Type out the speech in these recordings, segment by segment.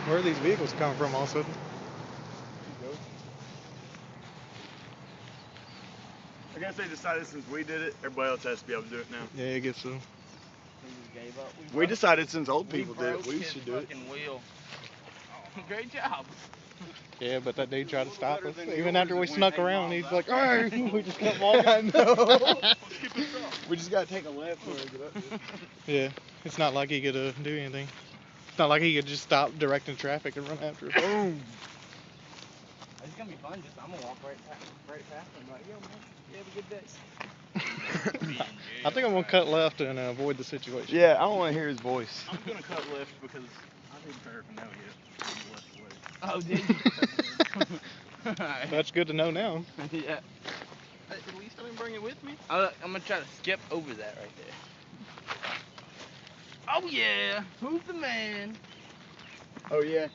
Where are these vehicles coming from all of a sudden? I guess they decided since we did it, everybody else has to be able to do it now. Yeah, I guess so. We just gave up. We decided since old people did it, we his should do it. fucking wheel. Great job. Yeah, but that dude tried to stop us. than Even yours after we that went snuck 8 around, miles he's out. like, "Hey!" We just kept walking. I know. We just gotta take a left when we get up there. Yeah, it's not like he could do anything. It's not like he could just stop directing traffic and run after us. Boom. It's gonna be fun. I'm gonna walk right past him. Like, yo, man, you have a good day. I think I'm gonna cut left and avoid the situation. Yeah, I don't want to hear his voice. I'm gonna cut left because I didn't paraphernalia yet. On the left way. Oh, did you? That's good to know now. Yeah. At least I didn't bring it with me. I'm gonna try to skip over that right there. Oh yeah, who's the man? Oh yeah,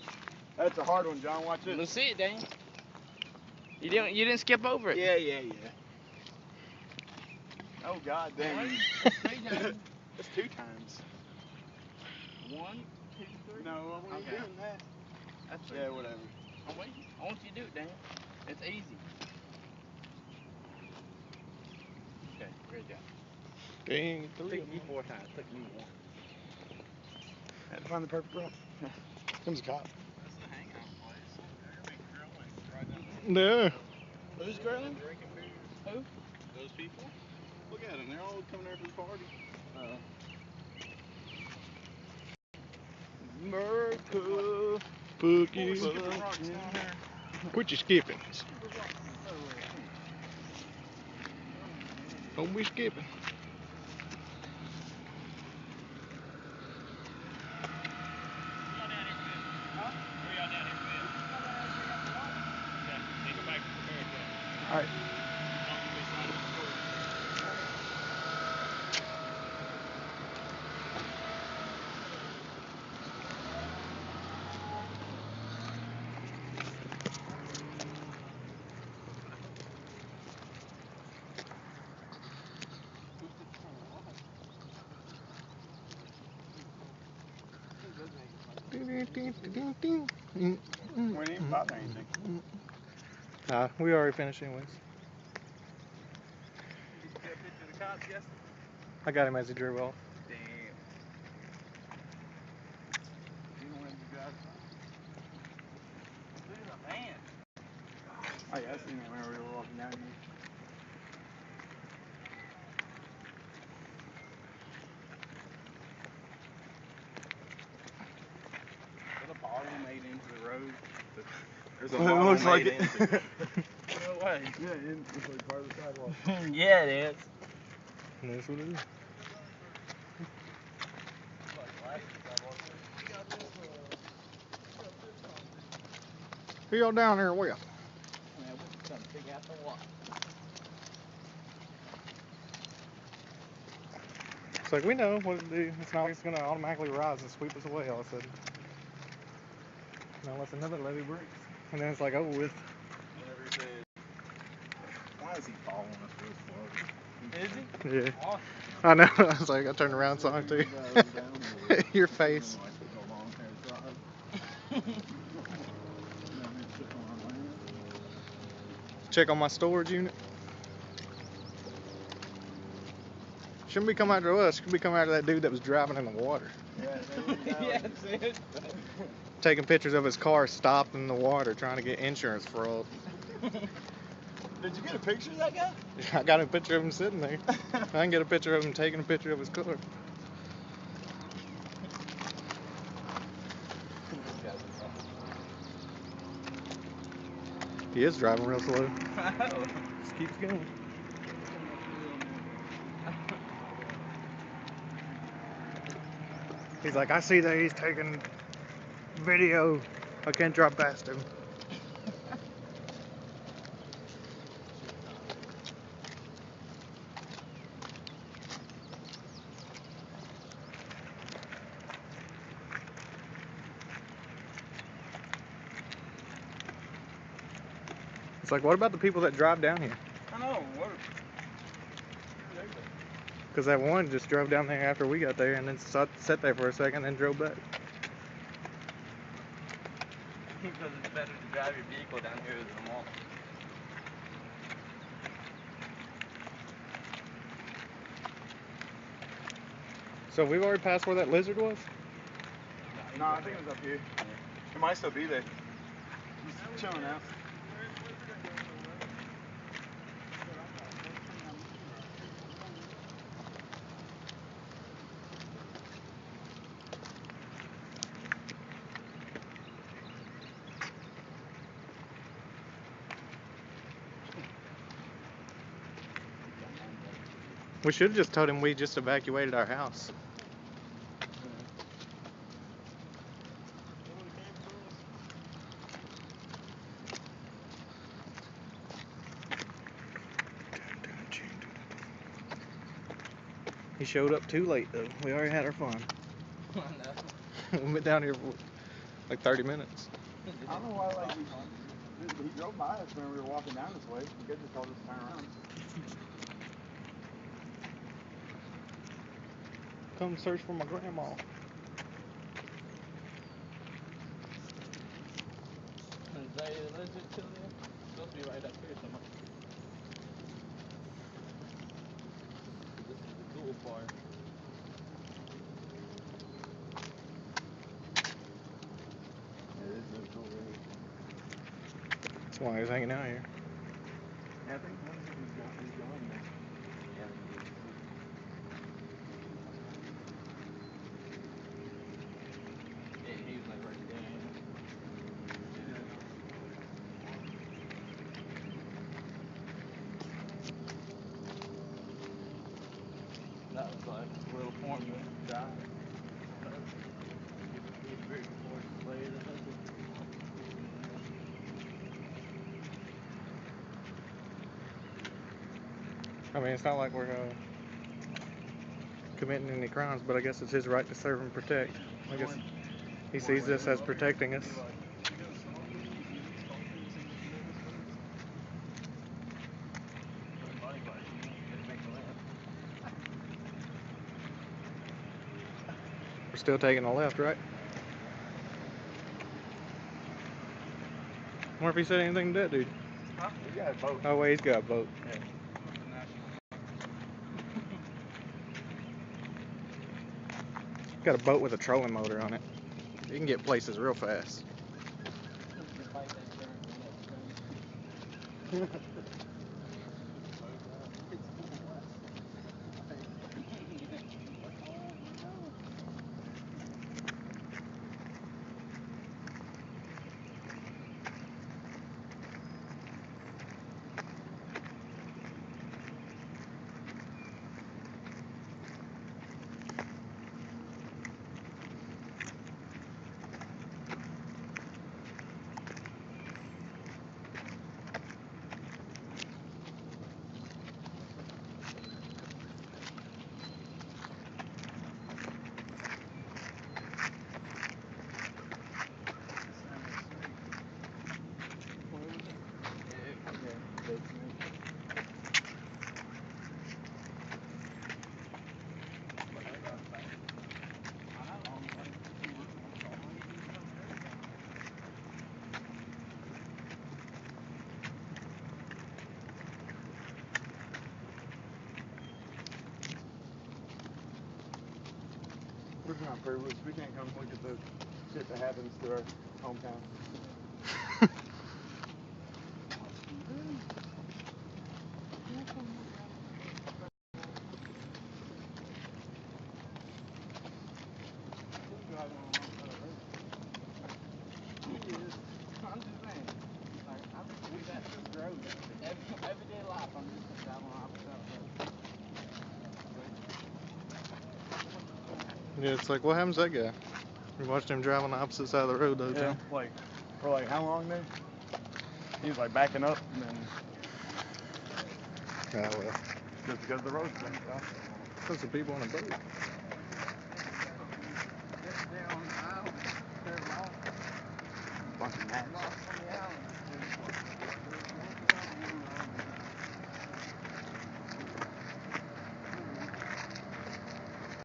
that's a hard one, John. Watch Let's this. see it, Dane. You didn't skip over it. Yeah. Oh God, dang. That's 3 times. That's 2 times. 1, 2, 3. No, I wasn't Okay. doing that. That's 3. Yeah, whatever. I'm waiting. I want you to do it, Dan. It's easy. Okay, great job. Dang, Took you 4 times. Took me 1. Had to find the perfect route. Comes a cop. That's the hangout place. They're gonna be grilling right down there. No. Who's grilling? Drinking beer. Who? Those people. Look at them. They're all coming there for the party. America. Boogie. Skipping rocks down there. Quit your skipping. Don't be skipping. Alright. We ain't even bother anything. Nah, we already finished anyways. Did you get a picture of the cops yesterday? I got him as he drove off. Damn. You know when you guys There's a van. Oh yeah, I seen that when we were walking down here. There's a pothole made into the road. There's a Well, it pothole looks like made it. into it. No way. Yeah, it's like part of the sidewalk. Yeah, it is. And that's what it is. Who y'all down there with? Man, we're gonna figure out the what. It's like, we know what to do. It's not like it's going to automatically rise and sweep us away all of a sudden. Now unless another levee breaks. And then it's like, over with. Whenever he said, why is he following us for this float? Is he? Yeah. Awesome. I know. I was like, I turned around and saw him too. Your face. Check on my storage unit. Shouldn't be coming after us. Should be coming after that dude that was driving in the water. Yeah, that's it. Taking pictures of his car stopped in the water trying to get insurance fraud. Did you get a picture of that guy? I got a picture of him sitting there. I can get a picture of him taking a picture of his car. He is driving real slow. Just keeps going. He's like, I see that he's taking video. I can't drive past him. It's like, what about the people that drive down here? I know. What? Because that one just drove down there after we got there and then sat there for a second and drove back. Because it's better to drive your vehicle down here than the mall. So we've already passed where that lizard was? No, I think it was up here. It might still be there. Just chilling out. We should have just told him we just evacuated our house. He showed up too late though. We already had our fun. I know. We went down here for like 30 minutes. I don't know why, like, he drove by us when we were walking down this way. He could just told us to turn around. Come search for my grandma. Is that a lizard still there? It's supposed to be right up here somewhere. This is the cool part. Yeah, this is really cool, really. That's why he was hanging out here. Yeah, I think one of these guys is going there. Yeah. Yeah, he was like right there. That was like a little formula guy. He's very forced to play the husband. I mean, it's not like we're committing any crimes, but I guess it's his right to serve and protect. I guess he sees this as protecting us. We're still taking a left, right? I wonder if he said anything to that dude. Huh? He got a boat. Oh, wait, he's got a boat. Yeah. Got a boat with a trolling motor on it. You can get places real fast. We're not privileged. We can't come look at the shit that happens to our hometown. Everyday life, I'm just driving on opposite side. Yeah, it's like, what happens to that guy? We watched him drive on the opposite side of the road the whole time. Like, for like how long then? He was like backing up and then Yeah, well, just because the road's been stopped. there's some people on a boat. Just there on the island, they're lost. Bunch of gnats. Lost on the island.